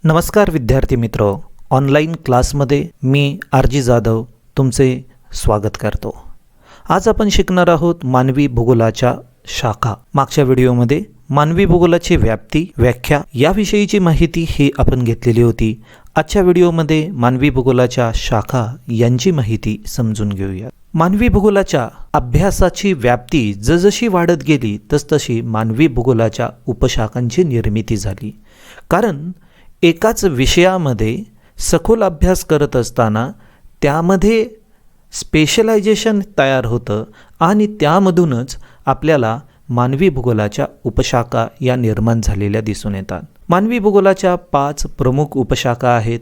नमस्कार विद्यार्थी मित्र, ऑनलाईन क्लासमध्ये मी आर.जी. जाधव तुमचे स्वागत करतो. आज आपण शिकणार आहोत मानवी भूगोलाच्या शाखा. मागच्या व्हिडिओमध्ये मानवी भूगोलाची व्याप्ती, व्याख्या याविषयीची माहिती ही आपण घेतलेली होती. आजच्या व्हिडिओमध्ये मानवी भूगोलाच्या शाखा यांची माहिती समजून घेऊया. मानवी भूगोलाच्या अभ्यासाची व्याप्ती जसजशी वाढत गेली तसतशी मानवी भूगोलाच्या उपशाखांची निर्मिती झाली. कारण एकाच विषयामध्ये सखोल अभ्यास करत असताना त्यामध्ये स्पेशलायझेशन तयार होतं आणि त्यामधूनच आपल्याला मानवी भूगोलाच्या उपशाखा या निर्माण झालेल्या दिसून येतात. मानवी भूगोलाच्या 5 प्रमुख उपशाखा आहेत.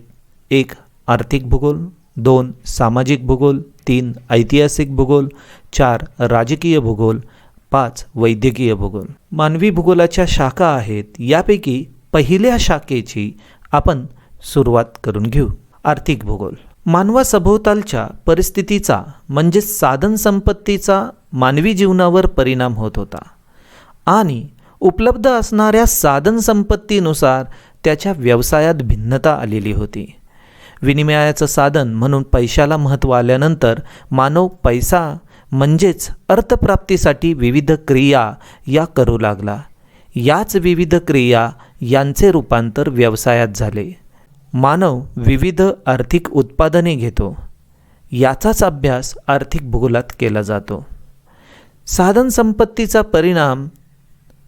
1 आर्थिक भूगोल, 2 सामाजिक भूगोल, 3 ऐतिहासिक भूगोल, 4 राजकीय भूगोल, 5 वैद्यकीय भूगोल. मानवी भूगोलाच्या शाखा आहेत. यापैकी पहिल्या शाखेची आपण सुरुवात करून घेऊ. आर्थिक भूगोल. मानवासभोवतालच्या परिस्थितीचा म्हणजे साधन संपत्तीचा मानवी जीवनावर परिणाम होत होता आणि उपलब्ध असणाऱ्या साधन संपत्तीनुसार त्याच्या व्यवसायात भिन्नता आलेली होती. विनिमयाचं साधन म्हणून पैशाला महत्त्व आल्यानंतर मानव पैसा म्हणजेच अर्थप्राप्तीसाठी विविध क्रिया या करू लागला. याच विविध क्रिया यांचे रूपांतर व्यवसायात झाले. मानव विविध आर्थिक उत्पादने घेतो. याचाच अभ्यास आर्थिक भूगोलात केला जातो. साधन संपत्तीचा परिणाम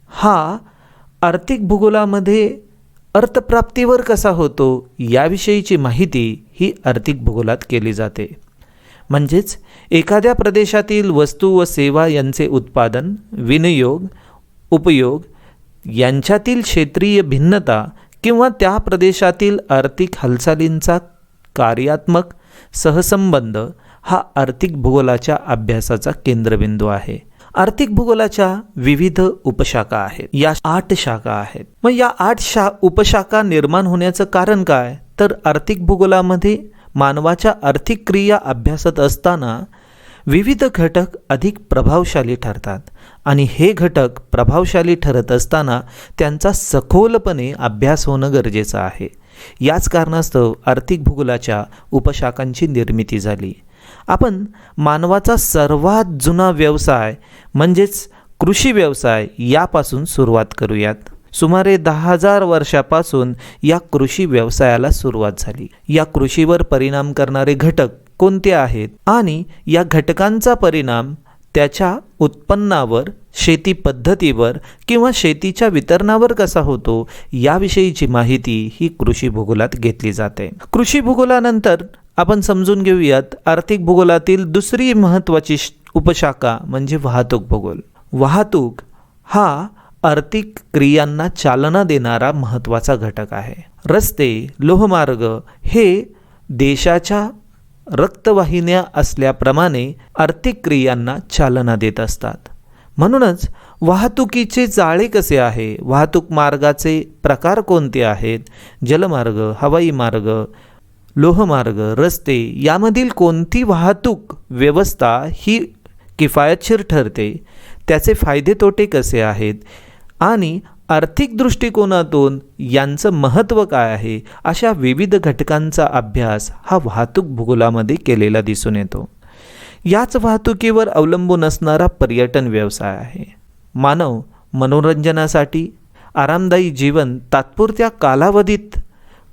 हा आर्थिक भूगोलामध्ये अर्थप्राप्तीवर कसा होतो याविषयीची माहिती ही आर्थिक भूगोलात केली जाते. म्हणजेच एखाद्या प्रदेशातील वस्तू व सेवा यांचे उत्पादन, विनियोग, उपयोग यांच्यातील क्षेत्रीय भिन्नता किंवा त्या प्रदेशातील आर्थिक हालचालींचा कार्यात्मक सहसंबंध हा आर्थिक भूगोलाच्या अभ्यासाचा केंद्रबिंदू आहे. आर्थिक भूगोलाच्या विविध उपशाखा आहेत. या 8 शाखा आहेत. मग या 8 उपशाखा निर्माण होण्याचं कारण काय? तर आर्थिक भूगोलामध्ये मानवाच्या आर्थिक क्रिया अभ्यासत असताना विविध घटक अधिक प्रभावशाली ठरतात आणि हे घटक प्रभावशाली ठरत असताना त्यांचा सखोलपणे अभ्यास होणं गरजेचं आहे. याच कारणास्तव आर्थिक भूगोलाच्या उपशाखांची निर्मिती झाली. आपण मानवाचा सर्वात जुना व्यवसाय म्हणजेच कृषी व्यवसाय यापासून सुरुवात करूयात. सुमारे 10,000 वर्षापासून या कृषी व्यवसायाला सुरुवात झाली. या कृषीवर परिणाम करणारे घटक कोणते आहेत आणि या घटकांचा परिणाम त्याच्या उत्पन्नावर, शेती पद्धतीवर किंवा शेतीच्या वितरणावर कसा होतो याविषयीची माहिती ही कृषी भूगोलात घेतली जाते. कृषी भूगोलानंतर आपण समजून घेऊयात आर्थिक भूगोलातील दुसरी महत्त्वाची उपशाखा म्हणजे वाहतूक भूगोल. वाहतूक हा आर्थिक क्रियांना चालना देणारा महत्त्वाचा घटक आहे. रस्ते, लोहमार्ग हे देशाच्या रक्तवाहिन्या असल्याप्रमाणे आर्थिक क्रियांना चालना देत असतात. म्हणूनच वाहतुकीचे जाळे कसे आहे, वाहतूक मार्गाचे प्रकार कोणते आहेत, जलमार्ग, हवाई मार्ग, लोहमार्ग, रस्ते यामधील कोणती वाहतूक व्यवस्था ही किफायतशीर ठरते, त्याचे फायदे तोटे कसे आहेत आणि आर्थिक दृष्टिकोनातून यांचं महत्त्व काय आहे, अशा विविध घटकांचा अभ्यास हा वाहतूक भूगोलामध्ये केलेला दिसून येतो. याच वाहतुकीवर अवलंबून असणारा पर्यटन व्यवसाय आहे. मानव मनोरंजनासाठी आरामदायी जीवन तात्पुरत्या कालावधीत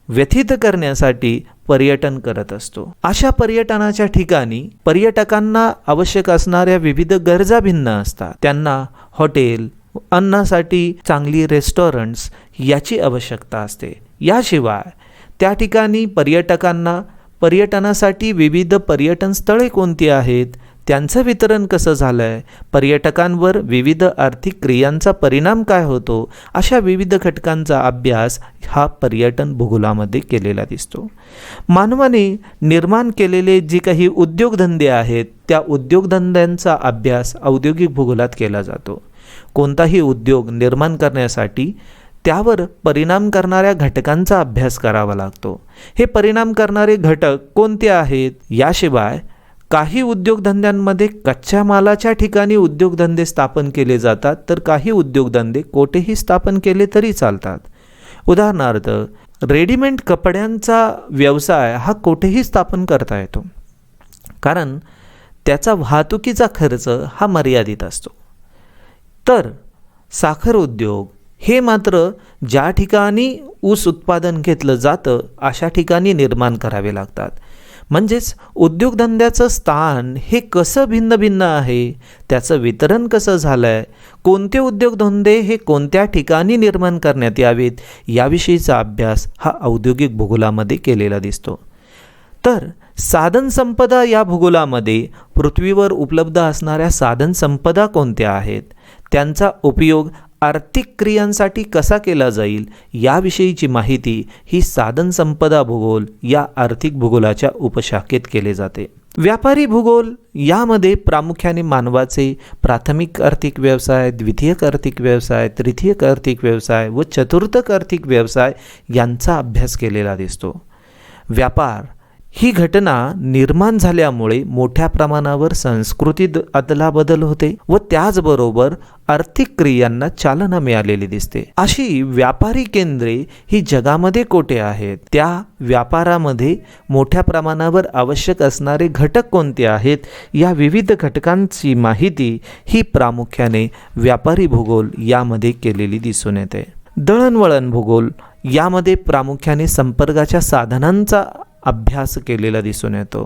व्यतीत करण्यासाठी पर्यटन करत असतो. अशा पर्यटनाच्या ठिकाणी पर्यटकांना आवश्यक असणाऱ्या विविध गरजा भिन्न असतात. त्यांना हॉटेल, अन्नासाठी चांगली रेस्टॉरंट्स याची आवश्यकता असते. याशिवाय त्या ठिकाणी पर्यटकांना पर्यटनासाठी विविध पर्यटन स्थळे कोणती आहेत, त्यांचं वितरण कसं झालं आहे, पर्यटकांवर विविध आर्थिक क्रियांचा परिणाम काय होतो, अशा विविध घटकांचा अभ्यास हा पर्यटन भूगोलामध्ये केलेला दिसतो. मानवाने निर्माण केलेले जे काही उद्योगधंदे आहेत त्या उद्योगधंद्यांचा अभ्यास औद्योगिक भूगोलात केला जातो. कोणताही उद्योग निर्माण करण्यासाठी त्यावर परिणाम करणाऱ्या घटकांचा अभ्यास करावा लागतो. हे परिणाम करणारे घटक कोणते आहेत? याशिवाय काही उद्योगधंद्यांमध्ये कच्च्या मालाच्या ठिकाणी उद्योगधंदे स्थापन केले जातात, तर काही उद्योगधंदे कोठेही स्थापन केले तरी चालतात. उदाहरणार्थ रेडीमेड कपड्यांचा व्यवसाय हा कुठेही स्थापन करता येतो, कारण त्याचा वाहतुकीचा खर्च हा मर्यादित असतो. तर साखर उद्योग हे मात्र ज्या ठिकाणी ऊस उत्पादन घेतलं जातं अशा ठिकाणी निर्माण करावे लागतात. म्हणजेच उद्योगधंद्याचं स्थान हे कसं भिन्न भिन्न आहे, त्याचं वितरण कसं झालं आहे, कोणते उद्योगधंदे हे कोणत्या ठिकाणी निर्माण करण्यात यावेत याविषयीचा अभ्यास हा औद्योगिक भूगोलामध्ये केलेला दिसतो. तर साधनसंपदा या भूगोलामध्ये पृथ्वीवर उपलब्ध असणाऱ्या साधनसंपदा कोणत्या आहेत, त्यांचा उपयोग आर्थिक क्रियांसाठी कसा केला जाईल याविषयीची माहिती ही साधनसंपदा भूगोल या आर्थिक भूगोलाच्या उपशाखेत केले जाते. व्यापारी भूगोल यामध्ये प्रामुख्याने मानवाचे प्राथमिक आर्थिक व्यवसाय, द्वितीयक आर्थिक व्यवसाय, तृतीयक आर्थिक व्यवसाय व चतुर्थक आर्थिक व्यवसाय यांचा अभ्यास केलेला दिसतो. व्यापार ही घटना निर्माण झाल्यामुळे मोठ्या प्रमाणावर संस्कृतीत अदलाबदल होते व त्याचबरोबर आर्थिक क्रियांना चालना मिळालेली दिसते. अशी व्यापारी केंद्रे ही जगामध्ये कोठे आहेत, त्या व्यापारामध्ये मोठ्या प्रमाणावर आवश्यक असणारे घटक कोणते आहेत, या विविध घटकांची माहिती ही प्रामुख्याने व्यापारी भूगोल यामध्ये केलेली दिसून येते. दळणवळण भूगोल यामध्ये प्रामुख्याने संपर्काच्या साधनांचा अभ्यास केलेला दिसून येतो.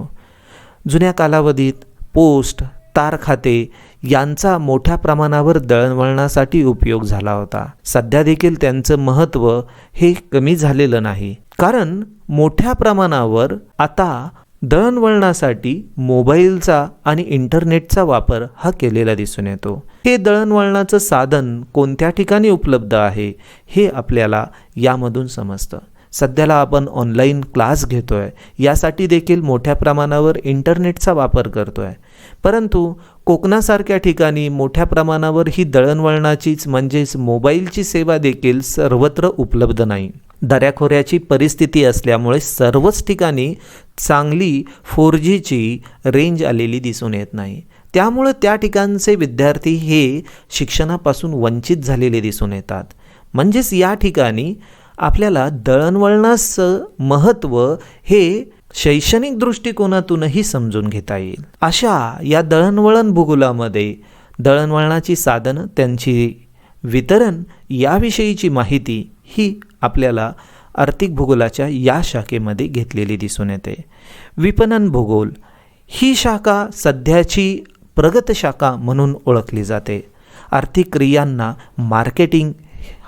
जुन्या कालावधीत पोस्ट, तार खाते यांचा मोठ्या प्रमाणावर दळणवळणासाठी उपयोग झाला होता. सध्या देखील त्यांचं महत्त्व हे कमी झालेलं नाही, कारण मोठ्या प्रमाणावर आता दळणवळणासाठी मोबाईलचा आणि इंटरनेटचा वापर हा केलेला दिसून येतो. हे दळणवळणाचं साधन कोणत्या ठिकाणी उपलब्ध आहे हे आपल्याला यामधून समजतं. सध्याला आपण ऑनलाईन क्लास घेतो आहे, यासाठी देखील मोठ्या प्रमाणावर इंटरनेटचा वापर करतो आहे. परंतु कोकणासारख्या ठिकाणी मोठ्या प्रमाणावर ही दळणवळणाचीच म्हणजेच मोबाईलची सेवा देखील सर्वत्र उपलब्ध नाही. दऱ्याखोऱ्याची परिस्थिती असल्यामुळे सर्वच ठिकाणी चांगली 4Gची रेंज आलेली दिसून येत नाही. त्यामुळे त्या ठिकाणचे विद्यार्थी हे शिक्षणापासून वंचित झालेले दिसून येतात. म्हणजेच या ठिकाणी आपल्याला दळणवळणाचं महत्त्व हे शैक्षणिक दृष्टिकोनातूनही समजून घेता येईल. अशा या दळणवळण भूगोलामध्ये दळणवळणाची साधनं, त्यांची वितरण याविषयीची माहिती ही आपल्याला आर्थिक भूगोलाच्या या शाखेमध्ये घेतलेली दिसून येते. विपणन भूगोल ही शाखा सध्याची प्रगत शाखा म्हणून ओळखली जाते. आर्थिक क्रियांना मार्केटिंग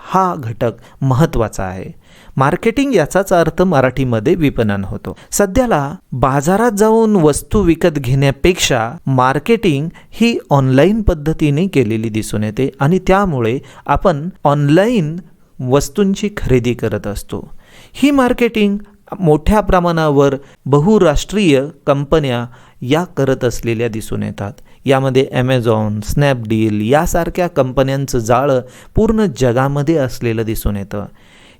हा घटक महत्त्वाचा आहे. मार्केटिंग याचाच अर्थ मराठीमध्ये विपणन होतो. सध्याला बाजारात जाऊन वस्तू विकत घेण्यापेक्षा मार्केटिंग ही ऑनलाईन पद्धतीने केलेली दिसून येते आणि त्यामुळे आपण ऑनलाईन वस्तूंची खरेदी करत असतो. ही मार्केटिंग मोठ्या प्रमाणावर बहुराष्ट्रीय कंपन्या या करत असलेल्या दिसून येतात. यामध्ये ॲमेझॉन, स्नॅपडील यासारख्या कंपन्यांचं जाळं पूर्ण जगामध्ये असलेलं दिसून येतं.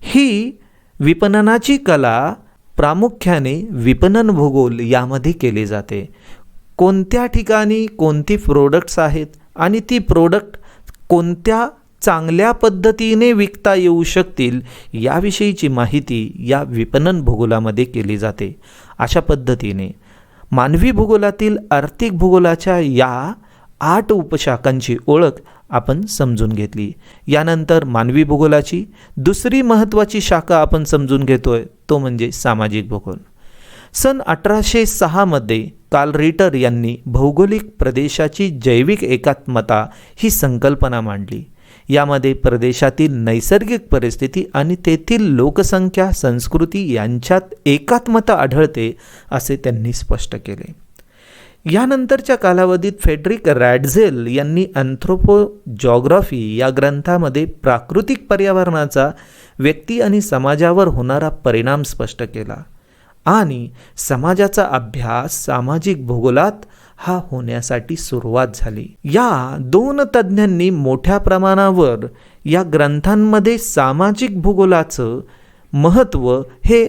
ही विपणनाची कला प्रामुख्याने विपणन भूगोल यामध्ये केली जाते. कोणत्या ठिकाणी कोणती प्रोडक्ट्स आहेत आणि ती प्रोडक्ट कोणत्या चांगल्या पद्धतीने विकता येऊ शकतील याविषयीची माहिती या विपणन भूगोलामध्ये केली जाते. अशा पद्धतीने मानवी भूगोलातील आर्थिक भूगोलाच्या या 8 उपशाखांची ओळख आपण समजून घेतली. यानंतर मानवी भूगोलाची दुसरी महत्त्वाची शाखा आपण समजून घेतोय, तो म्हणजे सामाजिक भूगोल. सन 1806 मध्ये कार्ल रिटर यांनी भौगोलिक प्रदेशाची जैविक एकात्मता ही संकल्पना मांडली. यामध्ये प्रदेशातील नैसर्गिक परिस्थिती आणि तेथील लोकसंख्या, संस्कृती यांच्यात एकात्मता आढळते असे त्यांनी स्पष्ट केले. यानंतरच्या कालावधीत फ्रेडरिक रॅडझेल यांनी अँथ्रोपोजॉग्राफी या ग्रंथामध्ये प्राकृतिक पर्यावरणाचा व्यक्ती आणि समाजावर होणारा परिणाम स्पष्ट केला आणि समाजाचा अभ्यास सामाजिक भूगोलात हा होण्यासाठी सुरुवात झाली. या 2 तज्ज्ञांनी मोठ्या प्रमाणावर या ग्रंथांमध्ये सामाजिक भूगोलाचं महत्त्व हे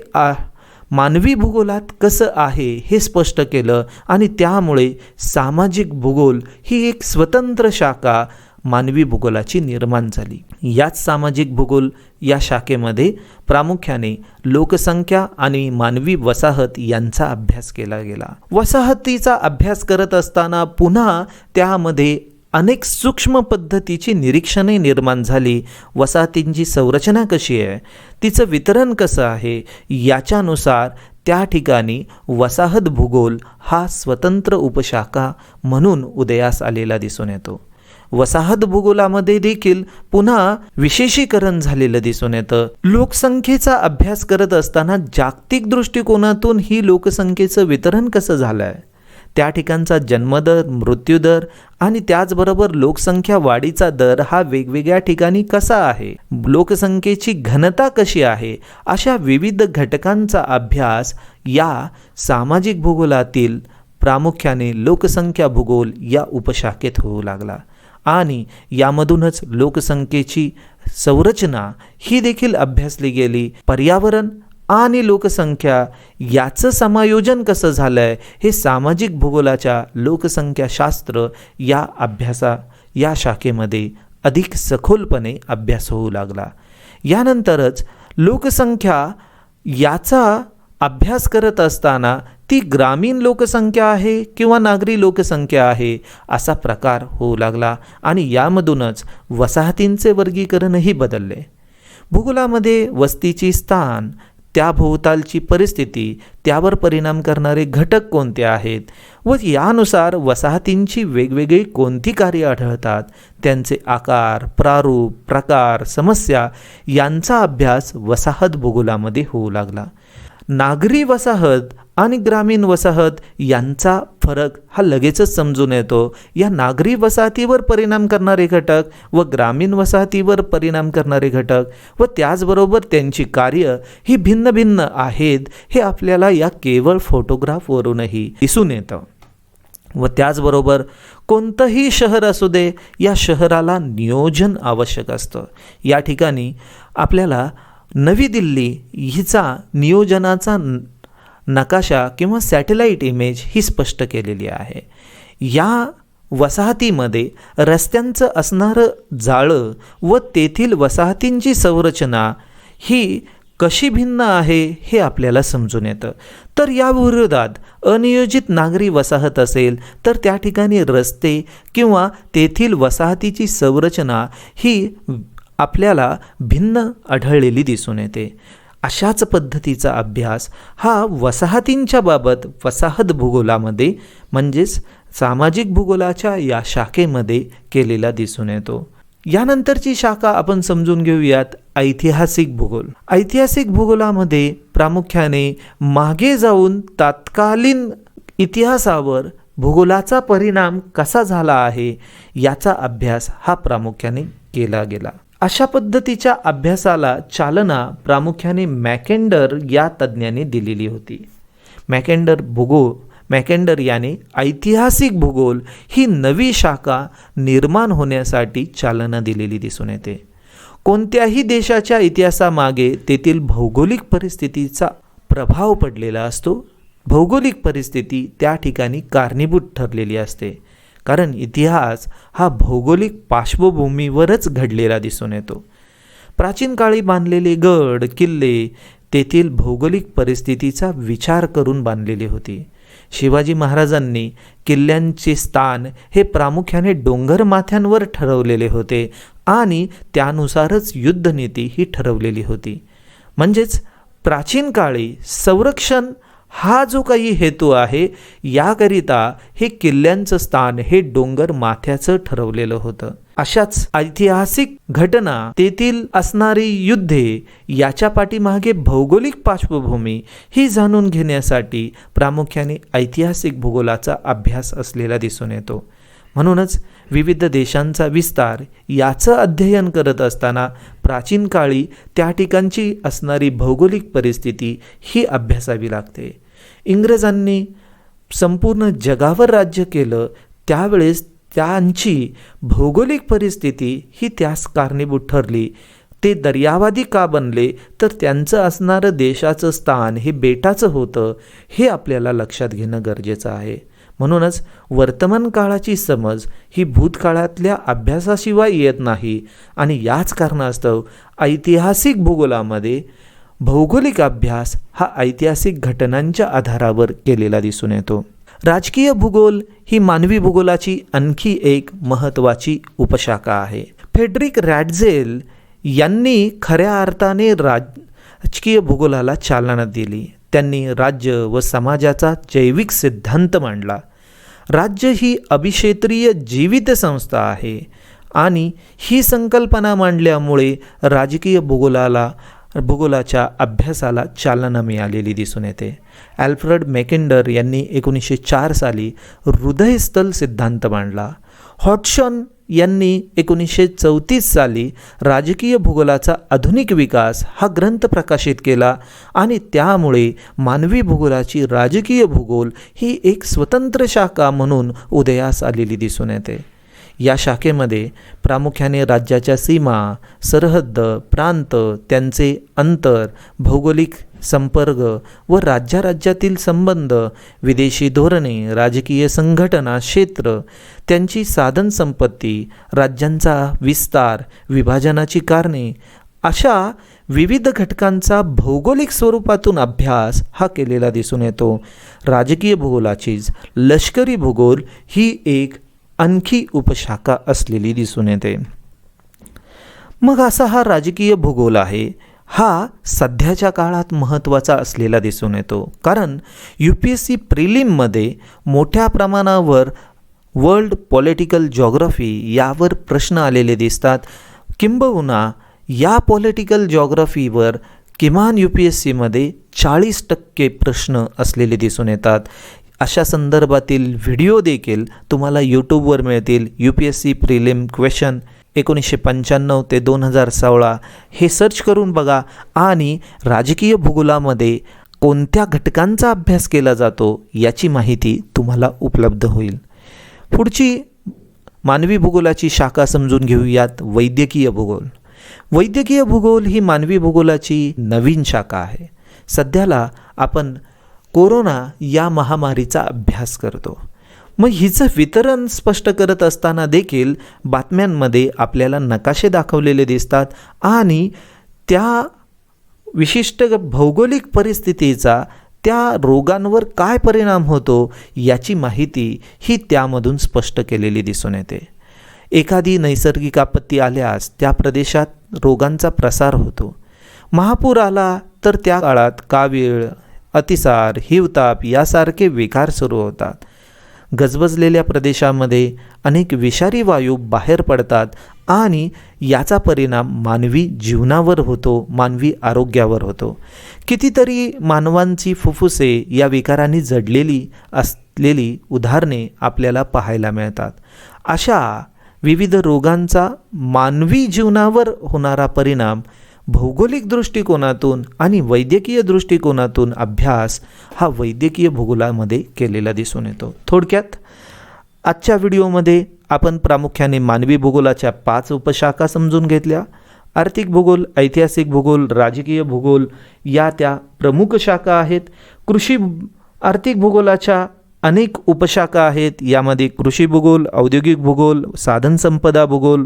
मानवी भूगोलात कसं आहे हे स्पष्ट केलं आणि त्यामुळे सामाजिक भूगोल ही एक स्वतंत्र शाखा मानवी भूगोलाची निर्माण झाली. याच सामाजिक भूगोल या शाखेमध्ये प्रामुख्याने लोकसंख्या आणि मानवी वसाहत यांचा अभ्यास केला गेला. वसाहतीचा अभ्यास करत असताना पुन्हा त्यामध्ये अनेक सूक्ष्म पद्धतीची निरीक्षणे निर्माण झाली. वसाहतींची संरचना कशी आहे, तिचं वितरण कसं आहे, याच्यानुसार त्या ठिकाणी वसाहत भूगोल हा स्वतंत्र उपशाखा म्हणून उदयास आलेला दिसून येतो. वसाहत भूगोलामध्ये देखील पुन्हा विशेषीकरण झालेलं दिसून येतं. लोकसंख्येचा अभ्यास करत असताना जागतिक दृष्टिकोनातून ही लोकसंख्येचं वितरण कसं झालं आहे, त्या ठिकाणचा जन्मदर, मृत्यूदर आणि त्याचबरोबर लोकसंख्या वाढीचा दर हा वेगवेगळ्या ठिकाणी कसा आहे, लोकसंख्येची घनता कशी आहे, अशा विविध घटकांचा अभ्यास या सामाजिक भूगोलातील प्रामुख्याने लोकसंख्या भूगोल या उपशाखेत होऊ लागला. आणि यामधूनच लोकसंख्येची संरचना ही देखील अभ्यासली गेली. पर्यावरण आणि लोकसंख्या याचं समायोजन कसं झालं आहे हे सामाजिक भूगोलाच्या लोकसंख्याशास्त्र या शाखेमध्ये अधिक सखोलपणे अभ्यास होऊ लागला. यानंतरच लोकसंख्या याचा अभ्यास करत असताना ती ग्रामीण लोकसंख्या आहे किंवा नागरी लोकसंख्या आहे असा प्रकार होऊ लागला आणि यामधूनच वसाहतींचे वर्गीकरणही बदलले. भूगोलामध्ये वस्तीची स्थान, त्या भोवतालची परिस्थिती, त्यावर परिणाम करणारे घटक कोणते आहेत व यानुसार वसाहतींची वेगवेगळी कोणती कार्ये आढळतात, त्यांचे आकार, प्रारूप, प्रकार, समस्या यांचा अभ्यास वसाहत भूगोलामध्ये होऊ लागला. नागरी वसाहत आणि ग्रामीण वसाहत यांचा फरक हा लगेचच समजून येतो. या नागरी वसाहतीवर परिणाम करणारे घटक व ग्रामीण वसाहतीवर परिणाम करणारे घटक व त्याचबरोबर त्यांची कार्य ही भिन्न भिन्न आहेत हे आपल्याला या केवळ फोटोग्राफवरूनही दिसून येतं. व त्याचबरोबर कोणतंही शहर असू दे, या शहराला नियोजन आवश्यक असतं. या ठिकाणी आपल्याला नवी दिल्ली हिचा नियोजनाचा नकाशा किंवा सॅटेलाईट इमेज ही स्पष्ट केलेली आहे. या वसाहतीमध्ये रस्त्यांचं असणारं जाळं व तेथील वसाहतींची संरचना ही कशी भिन्न आहे हे आपल्याला समजून येतं. तर या विरोधात अनियोजित नागरी वसाहत असेल तर त्या ठिकाणी रस्ते किंवा तेथील वसाहतीची संरचना ही आपल्याला भिन्न आढळलेली दिसून येते. अशाच पद्धतीचा अभ्यास हा वसाहतींच्या बाबत वसाहत भूगोलामध्ये म्हणजेच सामाजिक भूगोलाच्या या शाखेमध्ये केलेला दिसून येतो. यानंतरची शाखा आपण समजून घेऊयात ऐतिहासिक भूगोल. ऐतिहासिक भूगोलामध्ये प्रामुख्याने मागे जाऊन तत्कालीन इतिहासावर भूगोलाचा परिणाम कसा झाला आहे याचा अभ्यास हा प्रामुख्याने केला गेला. अशा पद्धतीच्या अभ्यासाला चालना प्रामुख्याने मॅकेंडर या तज्ज्ञाने दिलेली होती. मॅकेंडर याने ऐतिहासिक भूगोल ही नवी शाखा निर्माण होण्यासाठी चालना दिलेली दिसून येते. कोणत्याही देशाच्या इतिहासामागे तेथील भौगोलिक परिस्थितीचा प्रभाव पडलेला असतो. भौगोलिक परिस्थिती त्या ठिकाणी कारणीभूत ठरलेली असते, कारण इतिहास हा भौगोलिक पार्श्वभूमीवरच घडलेला दिसून येतो. प्राचीन काळी बांधलेले गड किल्ले तेथील भौगोलिक परिस्थितीचा विचार करून बांधलेले होते. शिवाजी महाराजांनी किल्ल्यांचे स्थान हे प्रामुख्याने डोंगर माथ्यांवर ठरवलेले होते आणि त्यानुसारच युद्धनीती ही ठरवलेली होती. म्हणजेच प्राचीन काळी संरक्षण हा जो काही हेतू आहे याकरिता हे किल्ल्यांचं स्थान हे डोंगर माथ्याचं ठरवलेलं होतं. अशाच ऐतिहासिक घटना, तेथील असणारी युद्धे याच्या पाठीमागे भौगोलिक पार्श्वभूमी ही जाणून घेण्यासाठी प्रामुख्याने ऐतिहासिक भूगोलाचा अभ्यास असलेला दिसून येतो. म्हणूनच विविध देशांचा विस्तार याचं अध्ययन करत असताना प्राचीन काळी त्या ठिकाणची असणारी भौगोलिक परिस्थिती ही अभ्यासावी लागते. इंग्रजांनी संपूर्ण जगावर राज्य केलं त्यावेळेस त्यांची भौगोलिक परिस्थिती ही त्यास कारणीभूत ठरली. ते दर्यावादी का बनले तर त्यांचं असणारं देशाचं स्थान हे बेटाचं होतं हे आपल्याला लक्षात घेणं गरजेचं आहे. म्हणूनच वर्तमान काळाची समज ही भूतकाळातल्या अभ्यासाशिवाय येत नाही आणि याच कारणास्तव ऐतिहासिक भूगोलामध्ये भौगोलिक अभ्यास हा ऐतिहासिक घटनांच्या आधारावर केलेला दिसून येतो. राजकीय भूगोल ही मानवी भूगोलाची आणखी एक महत्त्वाची उपशाखा आहे. फ्रेडरिक रॅडझेल यांनी खऱ्या अर्थाने राजकीय भूगोलाला चालना दिली. त्यांनी राज्य व समाजाचा जैविक सिद्धांत मांडला. राज्य ही अभिक्षेत्रीय जीवित संस्था आहे आणि ही संकल्पना मांडल्यामुळे राजकीय भूगोलाच्या अभ्यासाला चालना मिळालेली दिसून येते. ॲल्फ्रेड मॅकिंडर यांनी 1904 साली हृदयस्थल सिद्धांत मांडला. हॉटसन यांनी 1934 साली राजकीय भूगोलाचा आधुनिक विकास हा ग्रंथ प्रकाशित केला आणि त्यामुळे मानवी भूगोलाची राजकीय भूगोल ही एक स्वतंत्र शाखा म्हणून उदयास आलेली दिसून येते. या शाखेमध्ये प्रामुख्याने राज्याच्या सीमा, सरहद्द, प्रांत, त्यांचे अंतर, भौगोलिक संपर्क व राज्यातील संबंध, विदेशी धोरणे, राजकीय संघटना क्षेत्र, त्यांची साधनसंपत्ती, राज्यांचा विस्तार, विभाजनाची कारणे अशा विविध घटकांचा भौगोलिक स्वरूपातून अभ्यास हा केलेला दिसून येतो. राजकीय भूगोलाचीच लष्करी भूगोल ही एक आणखी उपशाखा असलेली दिसून येते. मग असा हा राजकीय भूगोल आहे हा सध्याच्या काळात महत्त्वाचा असलेला दिसून येतो. कारण UPSC प्रिलिममध्ये मोठ्या प्रमाणावर वर्ल्ड पॉलिटिकल जॉग्राफी यावर प्रश्न आलेले दिसतात. किंबहुना या पॉलिटिकल जॉग्राफीवर किमान UPSCमध्ये 40% प्रश्न असलेले दिसून येतात. अशा संदर्भातील व्हिडिओ देखील तुम्हाला यूट्यूबवर मिळतील. UPSC प्रिलिम क्वेश्चन 1995 ते 2016 हे सर्च करून बघा आणि राजकीय भूगोलामध्ये कोणत्या घटकांचा अभ्यास केला जातो याची माहिती तुम्हाला उपलब्ध होईल. पुढची मानवी भूगोलाची शाखा समजून घेऊयात, वैद्यकीय भूगोल. वैद्यकीय भूगोल ही मानवी भूगोलाची नवीन शाखा आहे. सध्याला आपण कोरोना या महामारीचा अभ्यास करतो. मग हिचं वितरण स्पष्ट करत असताना देखील बातम्यांमध्ये आपल्याला नकाशे दाखवलेले दिसतात आणि त्या विशिष्ट भौगोलिक परिस्थितीचा त्या रोगांवर काय परिणाम होतो याची माहिती ही त्यामधून स्पष्ट केलेली दिसून येते. एखादी नैसर्गिक आपत्ती आल्यास त्या प्रदेशात रोगांचा प्रसार होतो. महापूर आला तर त्या काळात कावीळ, अतिसार, हिवताप यासारखे विकार सुरू होतात. गजबजलेल्या प्रदेशामध्ये अनेक विषारी वायू बाहेर पडतात आणि याचा परिणाम मानवी जीवनावर होतो, मानवी आरोग्यावर होतो. कितीतरी मानवांची फुफ्फुसे या विकारांनी जडलेली असलेली उदाहरणे आपल्याला पाहायला मिळतात. अशा विविध रोगांचा मानवी जीवनावर होणारा परिणाम भौगोलिक दृष्टिकोनातून आणि वैद्यकीय दृष्टिकोनातून अभ्यास हा वैद्यकीय भूगोलामध्ये केलेला दिसून येतो. थोडक्यात आजच्या व्हिडिओमध्ये आपण प्रामुख्याने मानवी भूगोलाच्या 5 उपशाखा समजून घेतल्या. आर्थिक भूगोल, ऐतिहासिक भूगोल, राजकीय भूगोल या त्या प्रमुख शाखा आहेत. आर्थिक भूगोलाच्या अनेक उपशाखा आहेत. यामध्ये कृषी भूगोल, औद्योगिक भूगोल, साधनसंपदा भूगोल,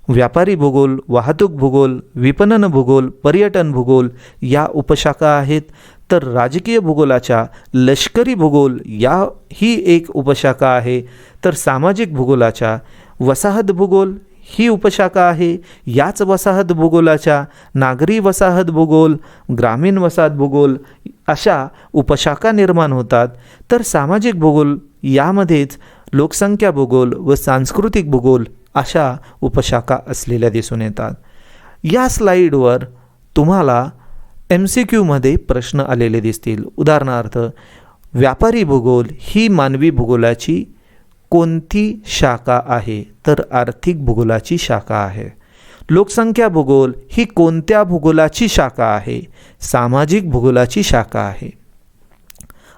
व्यापारी भूगोल, वाहतूक भूगोल, विपणन भूगोल, पर्यटन भूगोल या उपशाखा आहेत. तर राजकीय भूगोलाच्या लष्करी भूगोल ही एक उपशाखा आहे. तर सामाजिक भूगोलाच्या वसाहत भूगोल ही उपशाखा आहे. याच वसाहत भूगोलाच्या नागरी वसाहत भूगोल, ग्रामीण वसाहत भूगोल अशा उपशाखा निर्माण होतात. तर सामाजिक भूगोल यामध्येच लोकसंख्या भूगोल व सांस्कृतिक भूगोल अशा उपशाखा असलेल्या दिसून येतात. या स्लाईडवर तुम्हाला MCQमध्ये प्रश्न आलेले दिसतील. उदाहरणार्थ, व्यापारी भूगोल ही मानवी भूगोलाची कोणती शाखा आहे? तर आर्थिक भूगोलाची शाखा आहे. लोकसंख्या भूगोल ही कोणत्या भूगोलाची शाखा आहे? सामाजिक भूगोलाची शाखा आहे.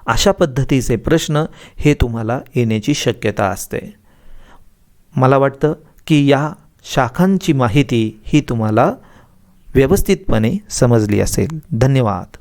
अशा पद्धतीचे प्रश्न हे तुम्हाला येण्याची शक्यता असते. मला वाटतं की या शाखांची माहिती ही तुम्हाला व्यवस्थितपणे समजली असेल. धन्यवाद.